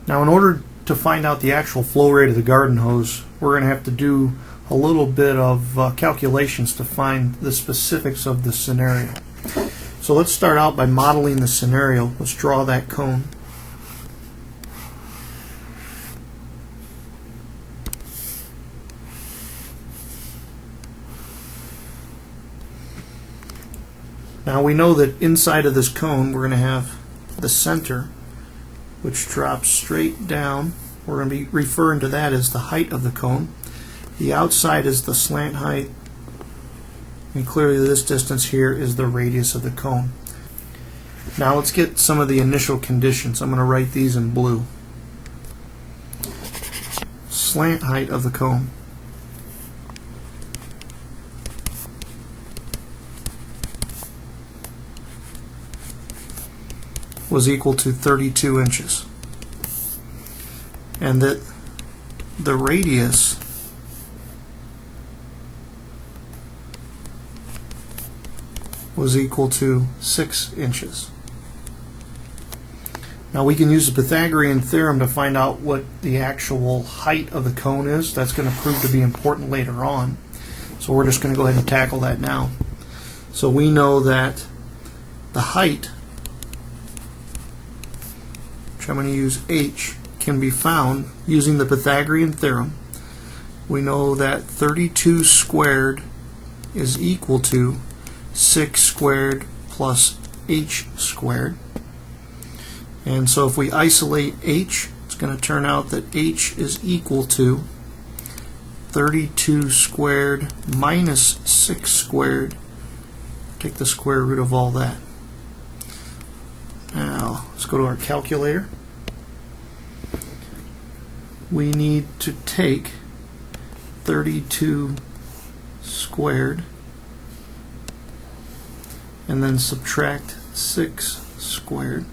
Now, in order to find out the actual flow rate of the garden hose, we're going to have to do a little bit of calculations to find the specifics of the scenario. So let's start out by modeling the scenario. Let's draw that cone. Now we know that inside of this cone we're going to have the center, which drops straight down. We're going to be referring to that as the height of the cone. The outside is the slant height, and clearly this distance here is the radius of the cone. Now let's get some of the initial conditions. I'm going to write these in blue. Slant height of the cone. Was equal to 32 inches. And that the radius was equal to 6 inches. Now we can use the Pythagorean theorem to find out what the actual height of the cone is. That's going to prove to be important later on. So we're just going to go ahead and tackle that now. So we know that the height, which I'm going to use h, can be found using the Pythagorean theorem. We know that 32 squared is equal to 6 squared plus h squared. And so if we isolate h, it's going to turn out that h is equal to 32 squared minus 6 squared. Take the square root of all that. Now let's go to our calculator. We need to take 32 squared and then subtract 6 squared,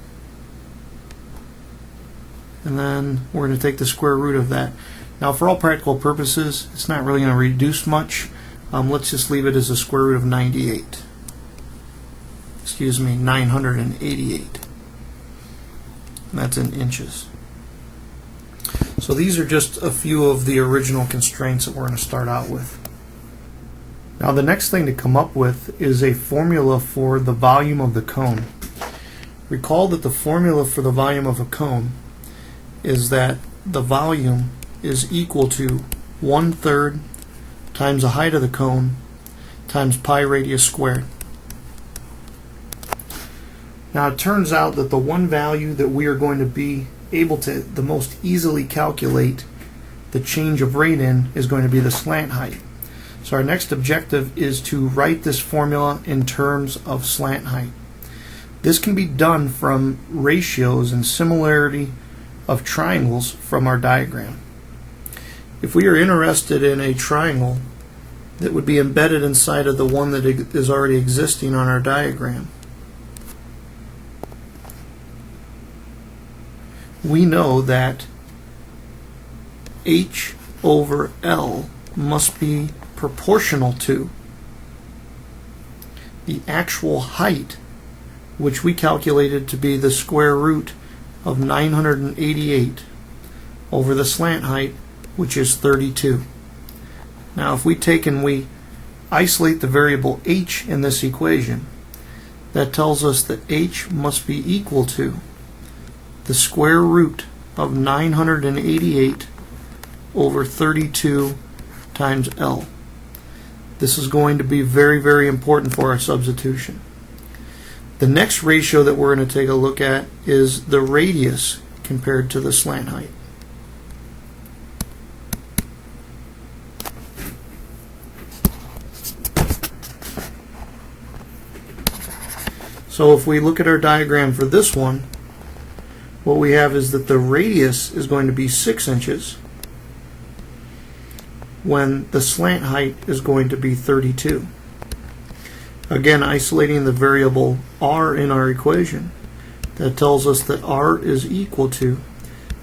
and then we're going to take the square root of that. Now for all practical purposes, it's not really going to reduce much. Let's just leave it as a square root of 98. Excuse me, 988. And that's in inches. So these are just a few of the original constraints that we're going to start out with. Now the next thing to come up with is a formula for the volume of the cone. Recall that the formula for the volume of a cone is that the volume is equal to 1/3 times the height of the cone times pi radius squared. Now it turns out that the one value that we are going to be able to the most easily calculate the change of rate in is going to be the slant height. So our next objective is to write this formula in terms of slant height. This can be done from ratios and similarity of triangles from our diagram. If we are interested in a triangle that would be embedded inside of the one that is already existing on our diagram, we know that h over L must be proportional to the actual height, which we calculated to be the square root of 988 over the slant height, which is 32. Now if we take and we isolate the variable h in this equation, that tells us that h must be equal to the square root of 988 over 32 times L. This is going to be very, very important for our substitution. The next ratio that we're going to take a look at is the radius compared to the slant height. So if we look at our diagram for this one, what we have is that the radius is going to be 6 inches when the slant height is going to be 32. Again, isolating the variable r in our equation, that tells us that r is equal to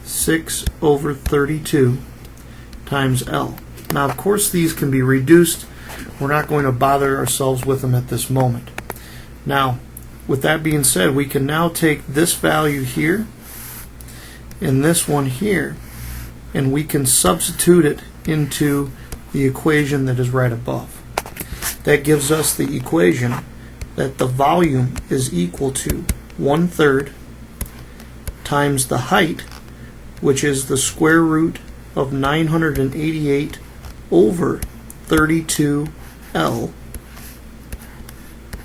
6 over 32 times L. Now, of course, these can be reduced. We're not going to bother ourselves with them at this moment. Now, with that being said, we can now take this value here in this one here, and we can substitute it into the equation that is right above. That gives us the equation that the volume is equal to 1/3 times the height, which is the square root of 988 over 32L,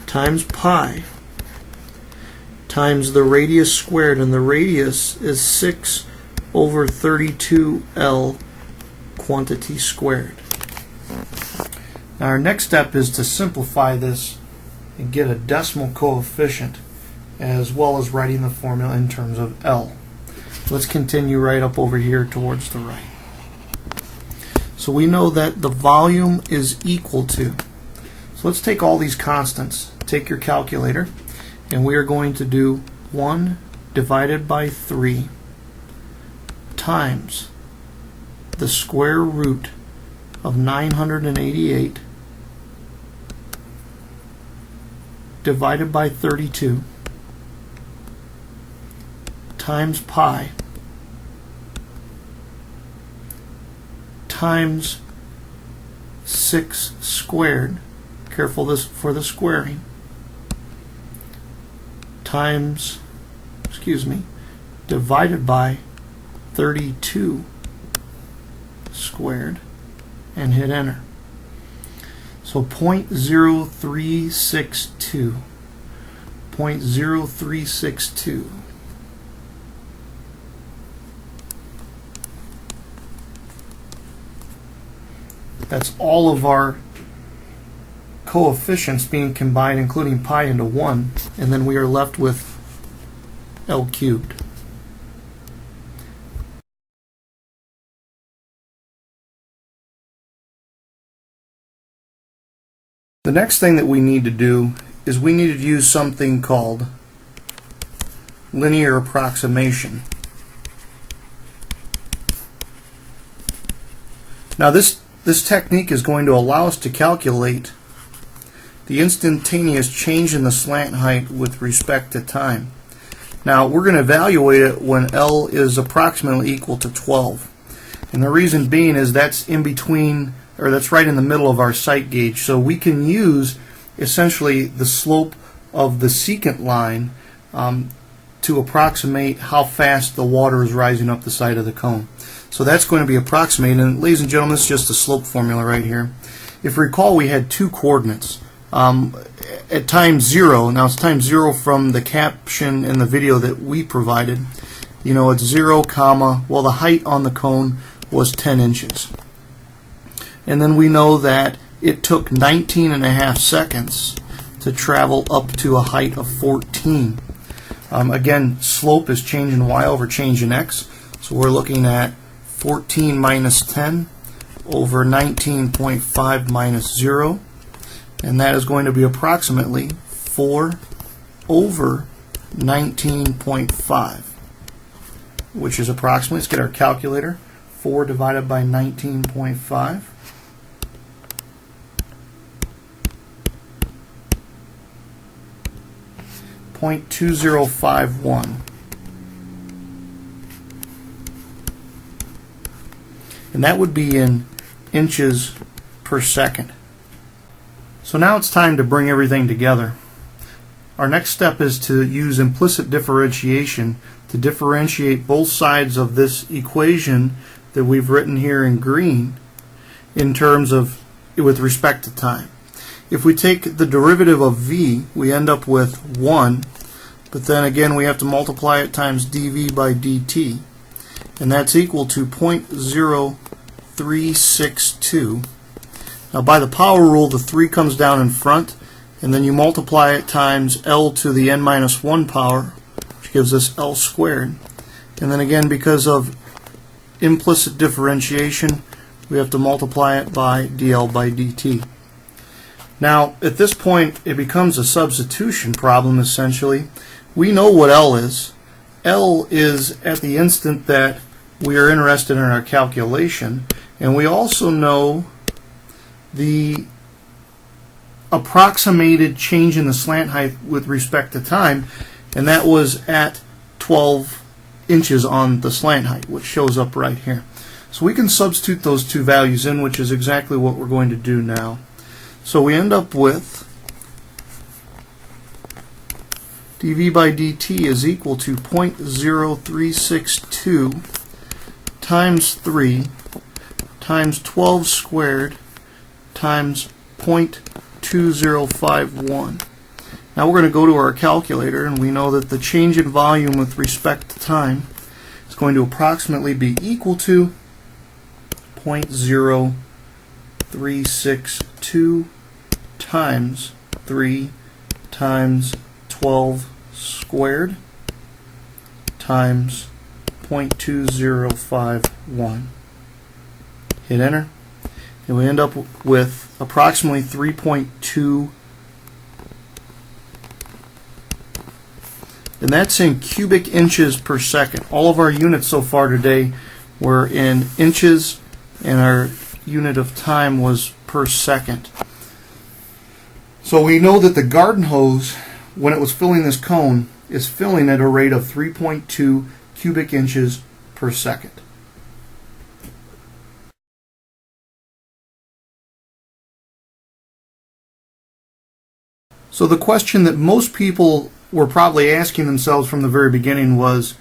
times pi, times the radius squared, and the radius is 6 over 32L quantity squared. Now our next step is to simplify this and get a decimal coefficient, as well as writing the formula in terms of L. Let's continue right up over here towards the right. So we know that the volume is equal to, so let's take all these constants, take your calculator, and we are going to do 1 divided by 3 times the square root of 988 divided by 32 times pi times 6 squared, careful this for the squaring, times, divided by 32 squared, and hit enter. So 0.0362. 0.0362. That's all of our coefficients being combined, including pi, into 1, and then we are left with L cubed. The next thing that we need to do is we need to use something called linear approximation. Now this technique is going to allow us to calculate the instantaneous change in the slant height with respect to time. Now we're going to evaluate it when L is approximately equal to 12. And the reason being is that's in between, or that's right in the middle of our sight gauge. So we can use essentially the slope of the secant line to approximate how fast the water is rising up the side of the cone. So that's going to be approximated, and ladies and gentlemen, this is just a slope formula right here. If you recall, we had two coordinates. At time 0, now it's time 0 from the caption in the video that we provided, it's 0, well, the height on the cone was 10 inches. And then we know that it took 19.5 seconds to travel up to a height of 14. Again, slope is change in y over change in x, so we're looking at 14 minus 10 over 19.5 minus 0, and that is going to be approximately 4 over 19.5, which is approximately, let's get our calculator, 4 divided by 19.5. 0.2051. And that would be in inches per second. So now it's time to bring everything together. Our next step is to use implicit differentiation to differentiate both sides of this equation that we've written here in green in terms of with respect to time. If we take the derivative of v, we end up with 1, but then again we have to multiply it times dv by dt, and that's equal to 0.0362. Now by the power rule, the 3 comes down in front, and then you multiply it times L to the n minus 1 power, which gives us L squared. And then again, because of implicit differentiation, we have to multiply it by dl by dt. Now, at this point, it becomes a substitution problem, essentially. We know what L is. L is at the instant that we are interested in our calculation, and we also know the approximated change in the slant height with respect to time, and that was at 12 inches on the slant height, which shows up right here. So we can substitute those two values in, which is exactly what we're going to do now. So we end up with dV by dt is equal to 0.0362 times 3 times 12 squared times 0.2051. Now we're going to go to our calculator, and we know that the change in volume with respect to time is going to approximately be equal to 0.0362 times 3 times 12 squared times 0.2051. Hit enter, and we end up with approximately 3.2, and that's in cubic inches per second. All of our units so far today were in inches, and our unit of time was per second. So we know that the garden hose, when it was filling this cone, is filling at a rate of 3.2 cubic inches per second. So the question that most people were probably asking themselves from the very beginning was,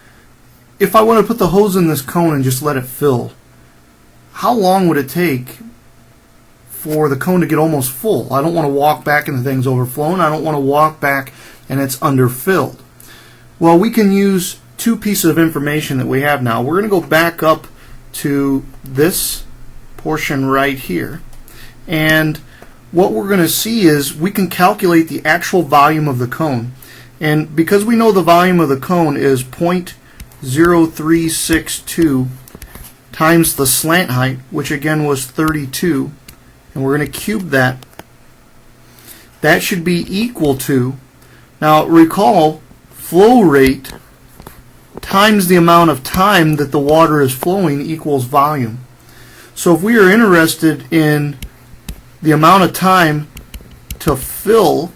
if I want to put the hose in this cone and just let it fill, how long would it take for the cone to get almost full? I don't want to walk back and the thing's overflown. I don't want to walk back and it's underfilled. Well, we can use two pieces of information that we have now. We're going to go back up to this portion right here, and what we're going to see is we can calculate the actual volume of the cone. And because we know the volume of the cone is 0.0362 times the slant height, which again was 32, and we're going to cube that, that should be equal to, now recall, flow rate times the amount of time that the water is flowing equals volume. So if we are interested in the amount of time to fill,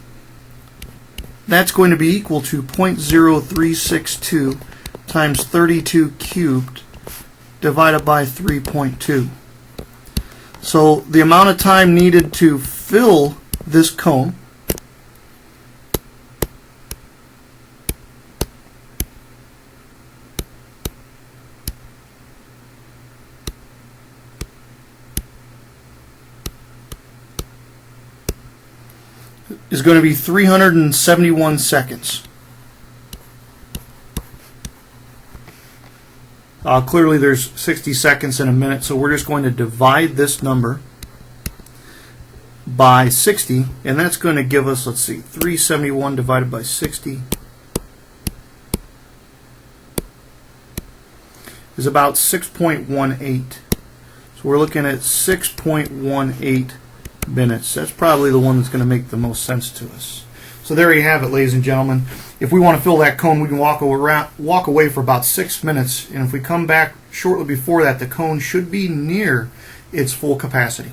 that's going to be equal to 0.0362 times 32 cubed divided by 3.2. So the amount of time needed to fill this cone is going to be 371 seconds. Clearly there's 60 seconds in a minute, so we're just going to divide this number by 60, and that's going to give us, let's see, 371 divided by 60 is about 6.18. So we're looking at 6.18 minutes. That's probably the one that's going to make the most sense to us. So there you have it, ladies and gentlemen. If we want to fill that cone, we can walk away for about 6 minutes, and if we come back shortly before that, the cone should be near its full capacity.